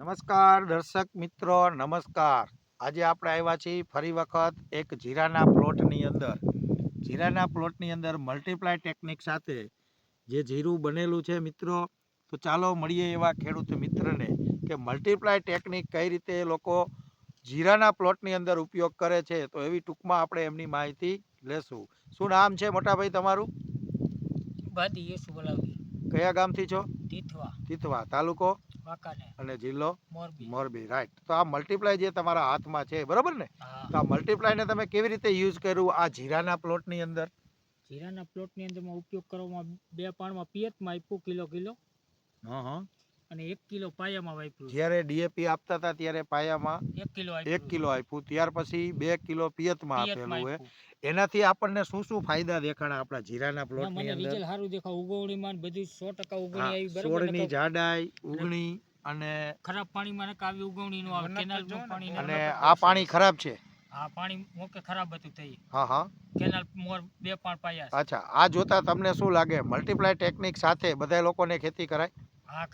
નમસ્કાર દર્શક મિત્રો, નમસ્કાર. આજે આપણે આવ્યા છીએ ફરી વખત એક જીરાના પ્લોટની અંદર મલ્ટીપ્લાય ટેકનિક સાથે જે જીરું બનેલું છે મિત્રો. તો ચાલો મળીએ એવા ખેડૂત મિત્રને કે મલ્ટીપ્લાય ટેકનિક કઈ રીતે લોકો જીરાના પ્લોટની અંદર ઉપયોગ કરે છે. તો એવી ટૂંકમાં આપણે એમની માહિતી લેશું. શું નામ છે મોટાભાઈ તમારું? કયા ગામથી છો? તીથવા. તાલુકો અને જિલ્લો મોરબી. રાઈટ. તો આ મલ્ટીપ્લાય જે તમારા હાથમાં છે, બરોબર ને? તો આ મલ્ટીપ્લાયને તમે કેવી રીતે યુઝ કર્યું આ જીરાના પ્લોટની અંદર? જીરાના પ્લોટની અંદર ઉપયોગ કરવામાં 2 પાણમાં પિયતમાં આપ્યું કિલો અને 1 કિલો પાયામાં વાપર્યું. જ્યારે ડીએપી આપતા હતા ત્યારે પાયામાં 1 કિલો આપ્યું, ત્યાર પછી 2 કિલો પિયતમાં આપેલું હોય. એનાથી આપણને શું શું ફાયદા દેખાણા આપણા જીરાના પ્લોટની અંદર? રિઝલ્ટ સારું દેખાવ, ઉગવણીમાં બધું 100% ઉગવણી આવી, બરાબર. છોડની જાડાઈ, ઉગણી અને ખરાબ પાણીમાં ન આવી ઉગવણી નો આવે. કેનાલનું પાણી અને આ પાણી ખરાબ છે. આ પાણી મોકે ખરાબ હતું થઈ. હા. કેનાલ મોર 2 પાણ પાયા. અચ્છા, આ જોતા તમને શું લાગે મલ્ટીપ્લાય ટેકનિક સાથે બધા લોકોને ખેતી કરાય? હા,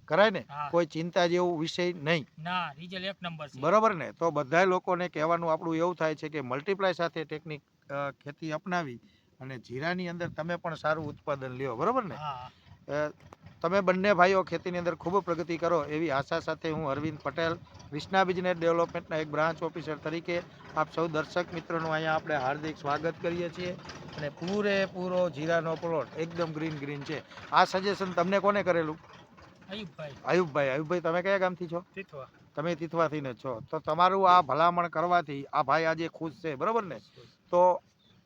કરાય ને? કોઈ ચિંતા જેવું વિષય નહીં. ના, રિઝલ્ટ 1 નંબર છે. બરોબર ને? તો બધા લોકોને કહેવાનું આપણું એવું થાય છે કે મલ્ટીપ્લાય સાથે ટેકનિક ખેતી અપનાવી અને જીરાની અંદર તમે પણ સારું ઉત્પાદન લ્યો, બરોબર ને? તમે બંને ભાઈઓ ખેતીની અંદર ખૂબ પ્રગતિ કરો એવી આશા સાથે હું અરવિંદ પટેલ, વિષ્ણા બિઝનેસ ડેવલપમેન્ટના એક બ્રાન્ચ ઓફિસર તરીકે આપ સૌ દર્શક મિત્રોનું અહીંયા આપણે હાર્દિક સ્વાગત કરીએ છીએ. અને પૂરેપૂરો જીરાનો પ્લોટ એકદમ ગ્રીન છે. આ સજેશન તમને કોને કરેલું? આયુબભાઈ. તમે કયા ગામથી છો? તીથવા. તમે તીથવાથી ને છો. તો તમારું આ ભલામણ કરવાથી આ ભાઈ આજે ખુશ છે, બરોબર ને? તો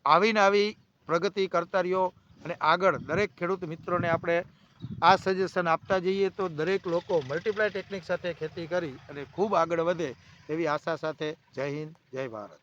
આવીને આવી પ્રગતિ કરતા રહ્યો અને આગળ દરેક ખેડૂત મિત્રોને આપણે આ સજેશન આપતા જઈએ તો દરેક લોકો મલ્ટીપ્લાય ટેકનિક સાથે ખેતી કરી અને ખૂબ આગળ વધે એવી આશા સાથે જય હિન્દ, જય ભારત.